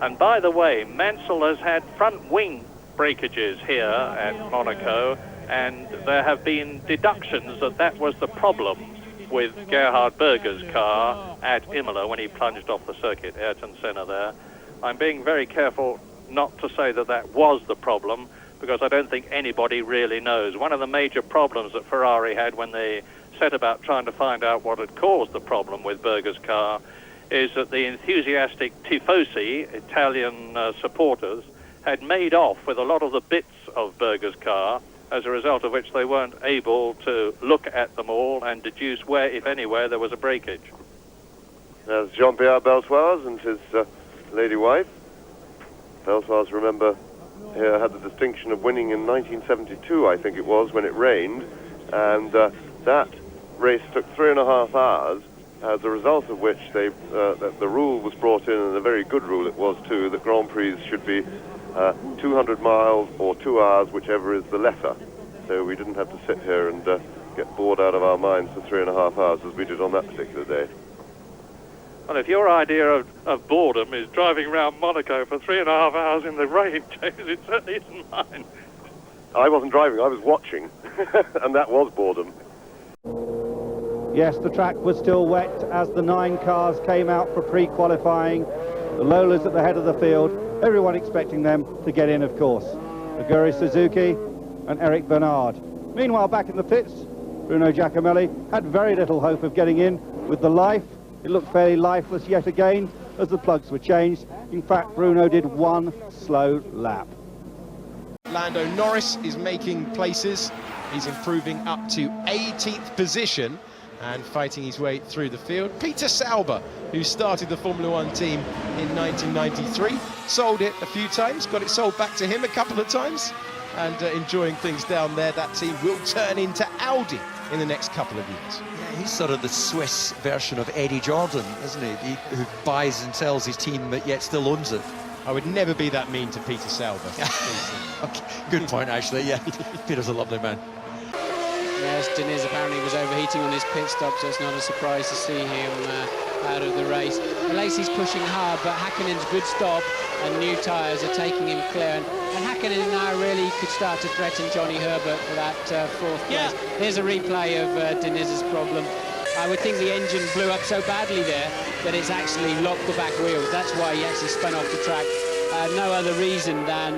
And by the way, Mansell has had front wing breakages here at Monaco, and there have been deductions that that was the problem with Gerhard Berger's car at Imola when he plunged off the circuit, Ayrton Senna there. I'm being very careful not to say that that was the problem, because I don't think anybody really knows. One of the major problems that Ferrari had when they set about trying to find out what had caused the problem with Berger's car is that the enthusiastic tifosi, Italian supporters, had made off with a lot of the bits of Berger's car, as a result of which they weren't able to look at them all and deduce where, if anywhere, there was a breakage. There's Jean-Pierre Belsoise and his lady wife. Belsoise, remember, here had the distinction of winning in 1972, I think it was, when it rained, and that race took 3.5 hours, as a result of which the rule was brought in, and a very good rule it was too, that Grand Prix should be 200 miles or 2 hours, whichever is the lesser. So we didn't have to sit here and get bored out of our minds for 3.5 hours as we did on that particular day. Well, if your idea of boredom is driving around Monaco for 3.5 hours in the rain, James, it certainly isn't mine. I wasn't driving, I was watching, and that was boredom. Yes, the track was still wet as the 9 cars came out for pre-qualifying. The Lolas at the head of the field, everyone expecting them to get in, of course. Aguri Suzuki and Eric Bernard. Meanwhile, back in the pits, Bruno Giacomelli had very little hope of getting in with the life. It looked fairly lifeless yet again as the plugs were changed. In fact, Bruno did 1 slow lap. Lando Norris is making places. He's improving up to 18th position and fighting his way through the field. Peter Sauber, who started the Formula One team in 1993, sold it a few times, got it sold back to him a couple of times, and enjoying things down there. That team will turn into Audi in the next couple of years. Yeah, he's sort of the Swiss version of Eddie Jordan, isn't he? Who buys and sells his team but yet still owns it. I would never be that mean to Peter Sauber. Okay, good point, actually, yeah. Peter's a lovely man. Yes, Diniz apparently was overheating on his pit stop, so it's not a surprise to see him out of the race. Lacey's pushing hard, but Häkkinen's good stop and new tyres are taking him clear. And Häkkinen now really could start to threaten Johnny Herbert for that 4th place. Here's a replay of Diniz's problem. I would think the engine blew up so badly there that it's actually locked the back wheels. That's why he actually spun off the track. No other reason than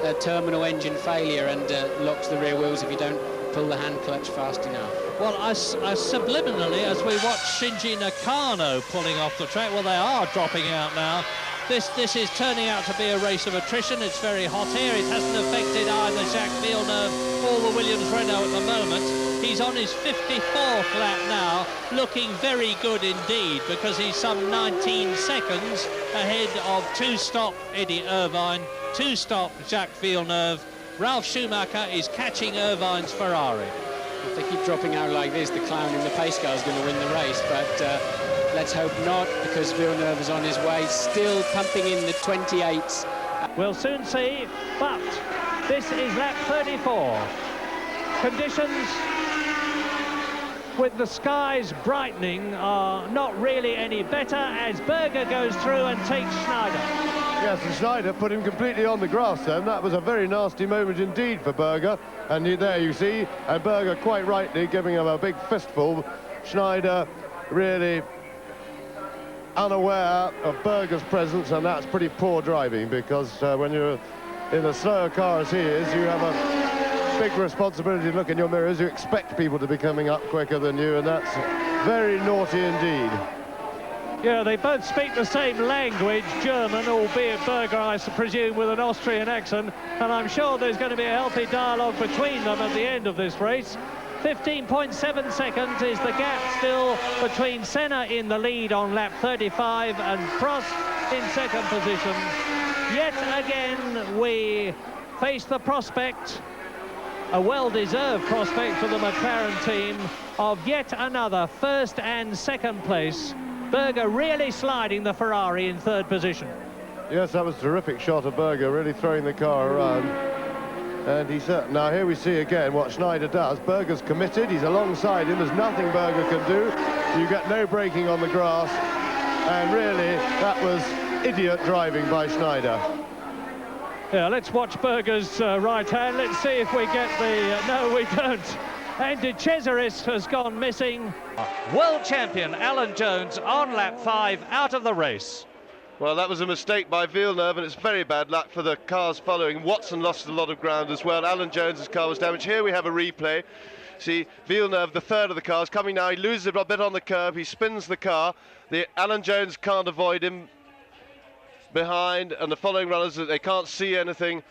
a terminal engine failure, and locks the rear wheels if you don't pull the hand clutch fast enough. Well, subliminally, as we watch Shinji Nakano pulling off the track, well, they are dropping out now. This is turning out to be a race of attrition. It's very hot here. It hasn't affected either Jacques Villeneuve or the Williams-Renault at the moment. He's on his 54th lap now, looking very good indeed, because he's some 19 seconds ahead of 2-stop Eddie Irvine, 2-stop Jacques Villeneuve. Ralf Schumacher is catching Irvine's Ferrari. If they keep dropping out like this, the clown in the pace car is going to win the race, but let's hope not, because Villeneuve is on his way, still pumping in the 28s. We'll soon see, but this is lap 34. Conditions with the skies brightening are not really any better as Berger goes through and takes Schneider. Yes, and Schneider put him completely on the grass then. That was a very nasty moment indeed for Berger. And there you see, and Berger quite rightly giving him a big fistful. Schneider really unaware of Berger's presence, and that's pretty poor driving, because when you're in a slower car as he is, you have a big responsibility to look in your mirrors. You expect people to be coming up quicker than you, and that's very naughty indeed. Yeah, they both speak the same language, German, albeit Berger, I presume, with an Austrian accent, and I'm sure there's going to be a healthy dialogue between them at the end of this race. 15.7 seconds is the gap still between Senna in the lead on lap 35 and Prost in second position. Yet again, we face the prospect, a well-deserved prospect for the McLaren team, of yet another first and second place. Berger really sliding the Ferrari in third position. Yes, that was a terrific shot of Berger, really throwing the car around. And he's now here we see again what Schneider does. Berger's committed, he's alongside him, there's nothing Berger can do. You get no braking on the grass, and really that was idiot driving by Schneider. Yeah, let's watch Berger's right hand. Let's see if we get the... no, we don't. And De Cesaris has gone missing. World champion Alan Jones on lap 5 out of the race. Well, that was a mistake by Villeneuve, and it's very bad luck for the cars following. Watson lost a lot of ground as well. Alan Jones's car was damaged. Here we have a replay. See, Villeneuve, the third of the cars, coming now. He loses a bit on the curb. He spins the car. Alan Jones can't avoid him behind, and the following runners, they can't see anything.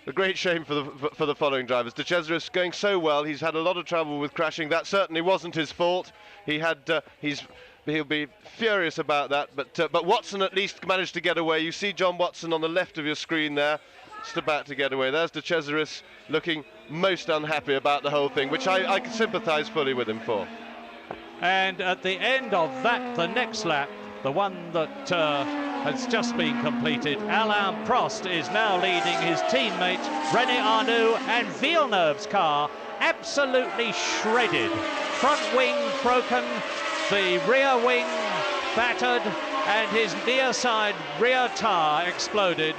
A great shame for the following drivers. De Cesaris going so well. He's had a lot of trouble with crashing. That certainly wasn't his fault. He'll be furious about that. But Watson at least managed to get away. You see John Watson on the left of your screen there, just about to get away. There's De Cesaris looking most unhappy about the whole thing, which I can sympathise fully with him for. And at the end of that, the next lap, the one that has just been completed, Alain Prost is now leading his teammate René Arnoux, and Villeneuve's car absolutely shredded. Front wing broken, the rear wing battered, and his near side rear tyre exploded.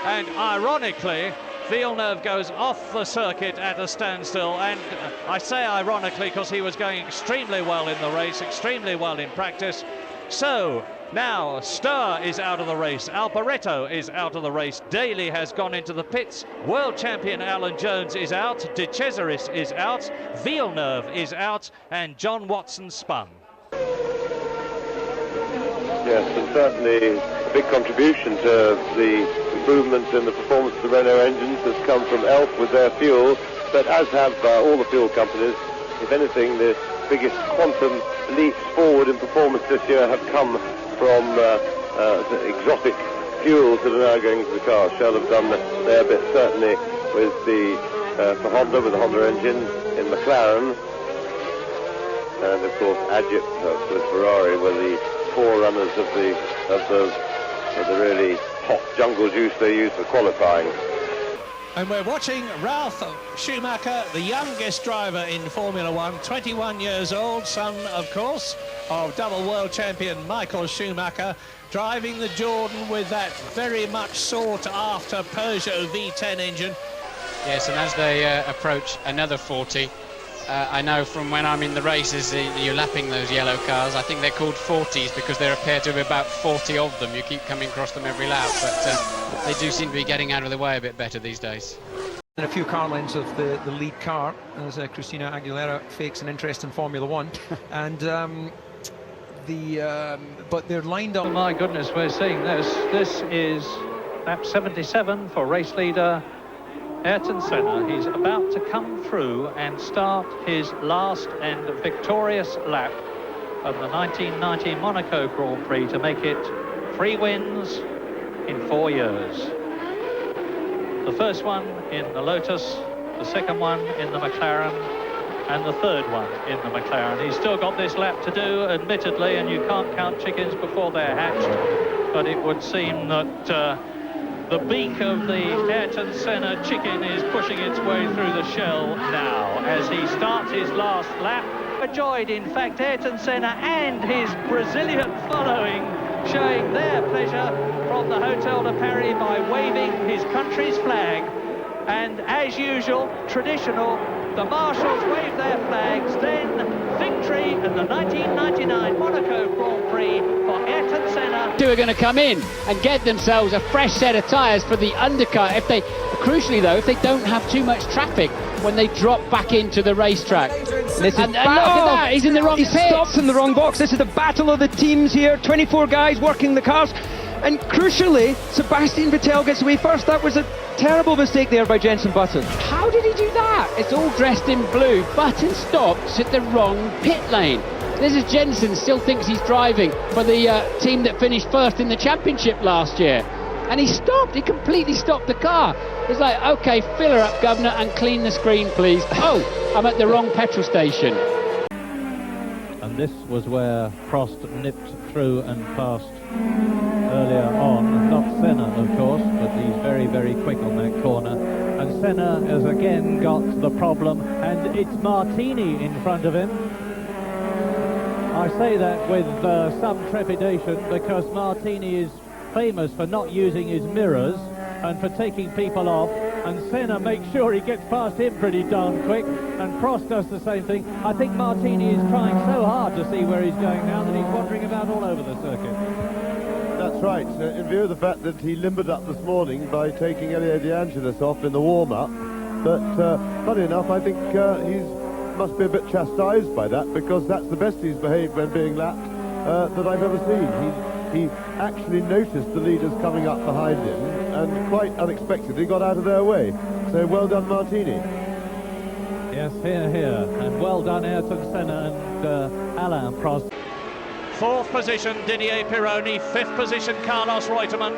And ironically, Villeneuve goes off the circuit at a standstill, and I say ironically because he was going extremely well in the race, extremely well in practice. So now Sturr is out of the race, Alboreto is out of the race, Daly has gone into the pits, world champion Alan Jones is out, De Cesaris is out, Villeneuve is out, and John Watson spun. Yes, and certainly a big contribution to the improvement in the performance of the Renault engines has come from Elf with their fuel, but as have all the fuel companies. If anything, the biggest quantum leaps forward in performance this year have come from the exotic fuels that are now going into the car. Shell have done their bit, certainly with for Honda, with the Honda engine in McLaren, and of course Agip with Ferrari were the forerunners of the really hot jungle juice they use for qualifying. And we're watching Ralf Schumacher, the youngest driver in Formula One, 21 years old, son, of course, of double world champion Michael Schumacher, driving the Jordan with that very much sought-after Peugeot V10 engine. Yes, and as they approach another 40, I know from when I'm in the races, you're lapping those yellow cars. I think they're called 40s because there appear to be about 40 of them. You keep coming across them every lap, but they do seem to be getting out of the way a bit better these days. And a few car lengths of the lead car as Christina Aguilera fakes an interest in Formula One. And but they're lined up. Oh my goodness, we're seeing this. This is lap 77 for race leader Ayrton Senna. He's about to come through and start his last and victorious lap of the 1990 Monaco Grand Prix to make it 3 wins in 4 years. The first one in the Lotus, the second one in the McLaren, and the third one in the McLaren. He's still got this lap to do, admittedly, and you can't count chickens before they're hatched, but it would seem that the beak of the Ayrton Senna chicken is pushing its way through the shell now as he starts his last lap. Overjoyed, in fact, Ayrton Senna and his Brazilian following, showing their pleasure from the Hotel de Paris by waving his country's flag. And as usual, traditional, the marshals wave their flags, then victory in the 1999 Monaco Grand Prix for Ayrton Senna. Two are going to come in and get themselves a fresh set of tyres for the undercut. If they, crucially though, if they don't have too much traffic when they drop back into the racetrack. And look at that, he's in the wrong pit. He stops in the wrong box. This is the battle of the teams here. 24 guys working the cars. And crucially, Sebastian Vettel gets away first. That was a terrible mistake there by Jenson Button. How did he do that? It's all dressed in blue. Button stops at the wrong pit lane. This is Jenson, still thinks he's driving for the team that finished first in the championship last year. And he stopped, he completely stopped the car. He's like, okay, fill her up, Governor, and clean the screen, please. Oh, I'm at the wrong petrol station. And this was where Prost nipped through and passed earlier on. Not Senna, of course, but he's very, very quick on that corner. And Senna has again got the problem, and it's Martini in front of him. I say that with some trepidation, because Martini is famous for not using his mirrors and for taking people off, and Senna makes sure he gets past him pretty darn quick, and Prost does the same thing. I think Martini is trying so hard to see where he's going now that he's wandering about all over the circuit. That's right, in view of the fact that he limbered up this morning by taking Elio De Angelis off in the warm-up. But funny enough, I think he must be a bit chastised by that, because that's the best he's behaved when being lapped that I've ever seen. He actually noticed the leaders coming up behind him and quite unexpectedly got out of their way. So well done, Martini. Yes, here, and well done, Ayrton Senna and Alain Prost. Fourth position, Didier Pironi. Fifth position, Carlos Reutemann.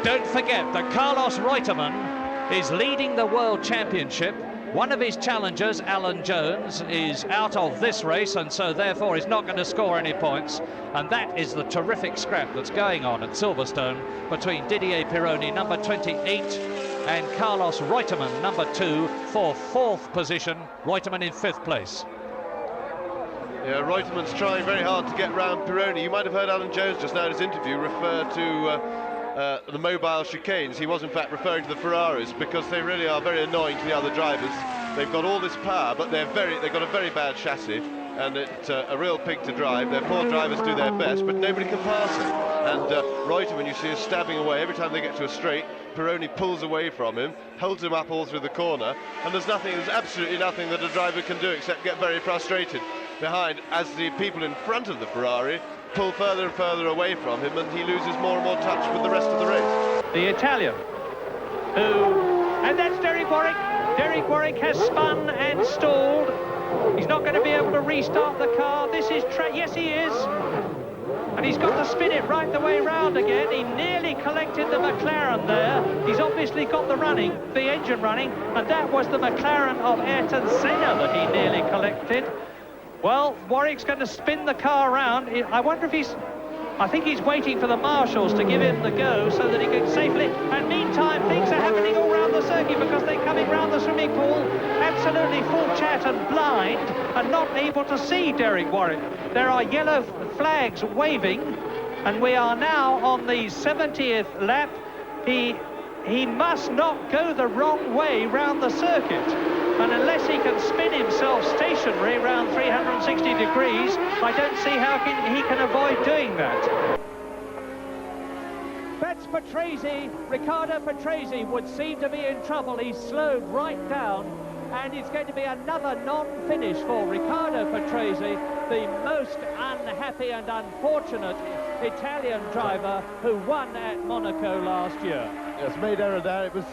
Don't forget that Carlos Reutemann is leading the World Championship. One of his challengers, Alan Jones, is out of this race, and so therefore is not going to score any points. And that is the terrific scrap that's going on at Silverstone between Didier Pironi, number 28, and Carlos Reutemann, number 2, for fourth position. Reutemann in fifth place. Yeah, Reutemann's trying very hard to get round Pironi. You might have heard Alan Jones just now in his interview refer to the mobile chicanes. He was in fact referring to the Ferraris, because they really are very annoying to the other drivers. They've got all this power, but they've got a very bad chassis, and it's a real pig to drive. Their poor drivers do their best, but nobody can pass him. And Reutemann, you see, is stabbing away. Every time they get to a straight, Pironi pulls away from him, holds him up all through the corner, and there's absolutely nothing that a driver can do except get very frustrated behind as the people in front of the Ferrari pull further and further away from him, and he loses more and more touch with the rest of the race. The Italian, and that's Derek Warwick. Derek Warwick has spun and stalled. He's not going to be able to restart the car. This is yes, he is. And he's got to spin it right the way round again. He nearly collected the McLaren there. He's obviously got the engine running, and that was the McLaren of Ayrton Senna that he nearly collected. Well, Warwick's going to spin the car around. I wonder if I think he's waiting for the marshals to give him the go so that he can safely... And meantime, things are happening all around the circuit, because they're coming round the swimming pool absolutely full chat and blind and not able to see Derek Warwick. There are yellow flags waving, and we are now on the 70th lap. He must not go the wrong way round the circuit. And unless he can spin himself stationary around 360 degrees, I don't see how he can avoid doing that. That's Patrese. Riccardo Patrese would seem to be in trouble. He's slowed right down, and it's going to be another non-finish for Riccardo Patrese, the most unhappy and unfortunate Italian driver who won at Monaco last year. Yes, made error there. It was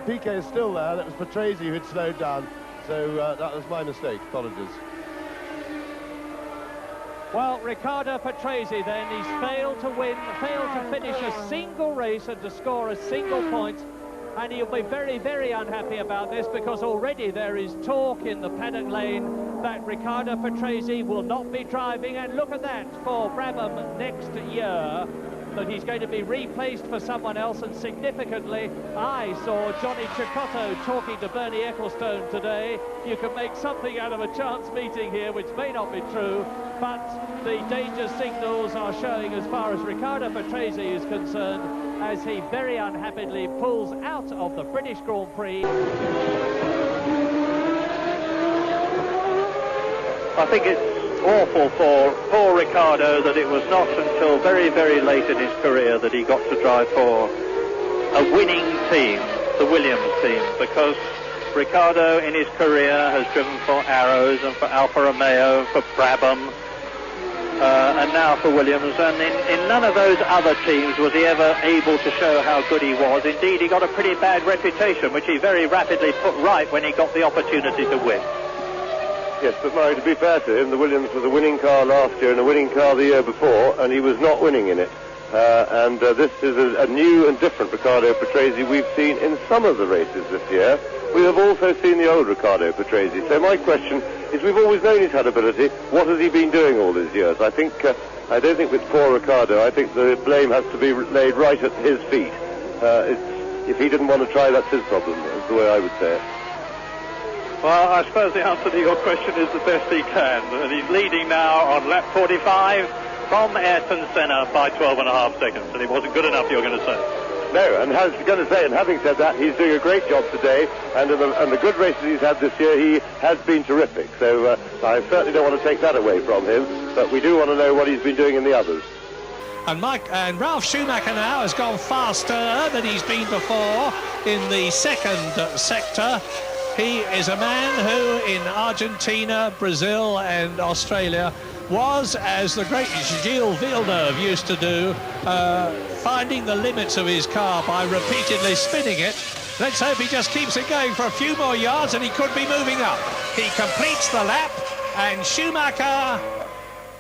Piquet is still there. That was Patrese who had slowed down. So that was my mistake. Apologies. Well, Riccardo Patrese then, he's failed to finish a single race and to score a single point. And he'll be very, very unhappy about this, because already there is talk in the paddock lane that Riccardo Patrese will not be driving. And look at that for Brabham next year, that he's going to be replaced for someone else. And significantly, I saw Johnny Cecotto talking to Bernie Ecclestone today. You can make something out of a chance meeting here, which may not be true, but the danger signals are showing as far as Riccardo Patrese is concerned, as he very unhappily pulls out of the British Grand Prix. I think it's awful for poor Riccardo that it was not until very, very late in his career that he got to drive for a winning team, the Williams team, because Riccardo in his career has driven for Arrows and for Alfa Romeo, for Brabham, and now for Williams, and in none of those other teams was he ever able to show how good he was. Indeed, he got a pretty bad reputation, which he very rapidly put right when he got the opportunity to win. Yes, but Murray, to be fair to him, the Williams was a winning car last year and a winning car the year before, and he was not winning in it. This is a new and different Riccardo Patrese we've seen in some of the races this year. We have also seen the old Riccardo Patrese. So my question is, we've always known he's had ability. What has he been doing all these years? I don't think with poor Riccardo. I think the blame has to be laid right at his feet. If he didn't want to try, that's his problem. That's the way I would say it. Well, I suppose the answer to your question is the best he can, and he's leading now on lap 45 from Ayrton Senna by 12.5 seconds, and it wasn't good enough, you're going to say. No, and I was going to say, and having said that, he's doing a great job today, and the good races he's had this year, he has been terrific. So I certainly don't want to take that away from him, but we do want to know what he's been doing in the others. And Ralf Schumacher now has gone faster than he's been before in the second sector. He is a man who in Argentina, Brazil and Australia was, as the great Gilles Villeneuve used to do, finding the limits of his car by repeatedly spinning it. Let's hope he just keeps it going for a few more yards and he could be moving up. He completes the lap and Schumacher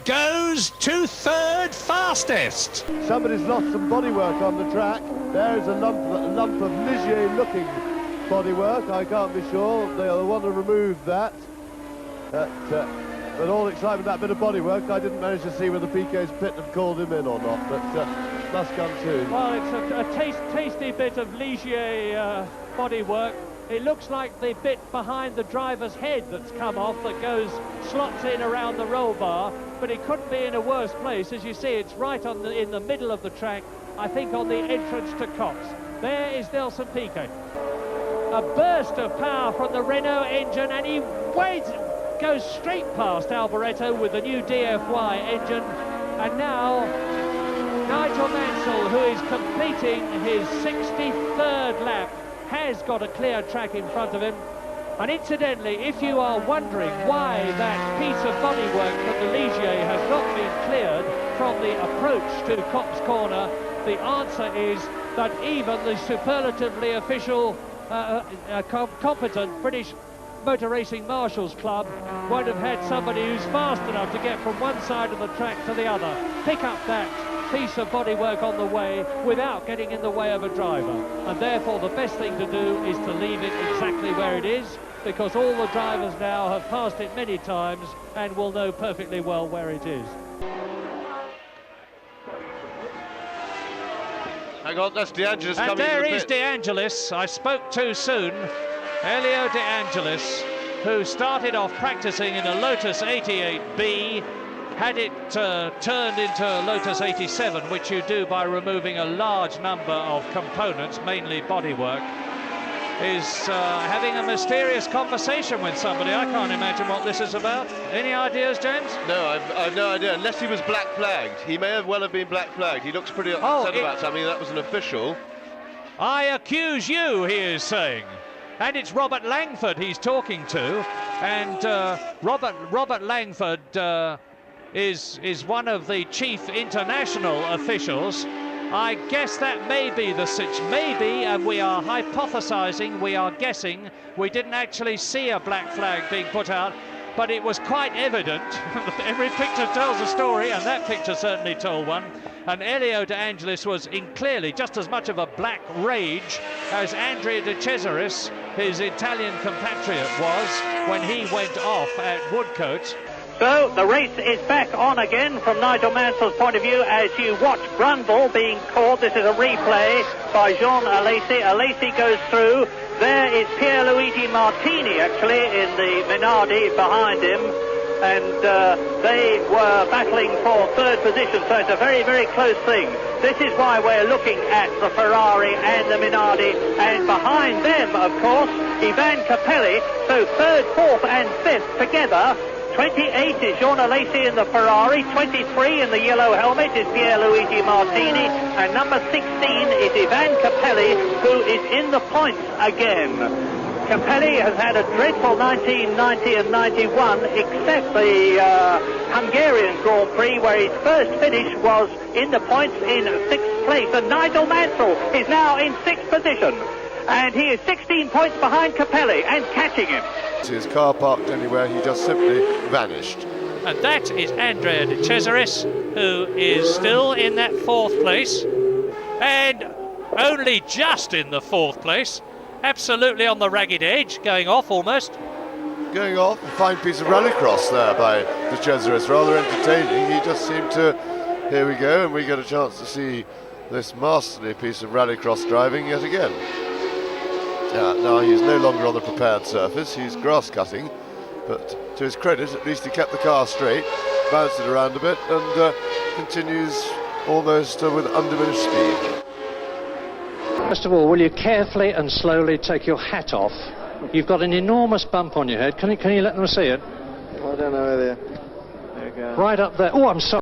goes to third fastest. Somebody's lost some bodywork on the track. There's a lump of Ligier-looking bodywork. I can't be sure. They'll want to remove that. But all excitement, that bit of bodywork, I didn't manage to see whether Piquet's pit had called him in or not, but must come soon. Well, it's a tasty bit of Ligier bodywork. It looks like the bit behind the driver's head that's come off that slots in around the roll bar, but it couldn't be in a worse place. As you see, it's right in the middle of the track, I think on the entrance to Cox. There is Nelson Piquet. A burst of power from the Renault engine, and he goes straight past Alboreto with the new DFY engine, and now Nigel Mansell, who is completing his 63rd lap, has got a clear track in front of him. And incidentally, if you are wondering why that piece of bodywork from the Ligier has not been cleared from the approach to Cox Corner, the answer is that even the superlatively official competent British Motor Racing Marshals Club won't have had somebody who's fast enough to get from one side of the track to the other, pick up that piece of bodywork on the way without getting in the way of a driver. And therefore the best thing to do is to leave it exactly where it is, because all the drivers now have passed it many times and will know perfectly well where it is. Hang on, that's De Angelis coming in. And there is De Angelis. I spoke too soon. Elio De Angelis, who started off practicing in a Lotus 88B, had it turned into a Lotus 87, which you do by removing a large number of components, mainly bodywork, is having a mysterious conversation with somebody. I can't imagine what this is about. Any ideas, James? No, I've no idea, unless he was black flagged. He may have well have been black flagged. He looks pretty upset about something. That was an official. I accuse you, he is saying. And it's Robert Langford he's talking to. And Robert Langford is one of the chief international officials. I guess that may be the situation. Maybe, and we are hypothesizing, we are guessing. We didn't actually see a black flag being put out, but it was quite evident. Every picture tells a story, and that picture certainly told one. And Elio De Angelis was in clearly just as much of a black rage as Andrea De Cesaris, his Italian compatriot, was when he went off at Woodcote. So the race is back on again from Nigel Mansell's point of view as you watch Brundle being caught. This is a replay by Jean Alesi. Alesi goes through. There is Pierluigi Martini actually in the Minardi behind him. And they were battling for third position, so it's a very, very close thing. This is why we're looking at the Ferrari and the Minardi, and behind them, of course, Ivan Capelli. So third, fourth and fifth together. 28 is Jean Alesi in the Ferrari, 23 in the yellow helmet is Pierluigi Martini, and number 16 is Ivan Capelli, who is in the points again. Capelli has had a dreadful 1990 and 91, except the Hungarian Grand Prix, where his first finish was in the points in 6th place. And Nigel Mansell is now in 6th position, and he is 16 points behind Capelli and catching him. His car parked anywhere, he just simply vanished. And that is Andrea De Cesaris, who is still in that 4th place, and only just in the 4th place. Absolutely on the ragged edge, going off almost. Going off, a fine piece of rallycross there by De Cesaris, rather entertaining. He just seemed to, here we go, and we get a chance to see this masterly piece of rallycross driving yet again. Now he's no longer on the prepared surface, he's grass cutting, but to his credit, at least he kept the car straight, bounced it around a bit, and continues almost with undiminished speed. First of all, will you carefully and slowly take your hat off? You've got an enormous bump on your head. Can you let them see it? I don't know whether... There you go. Right up there. Oh, I'm sorry.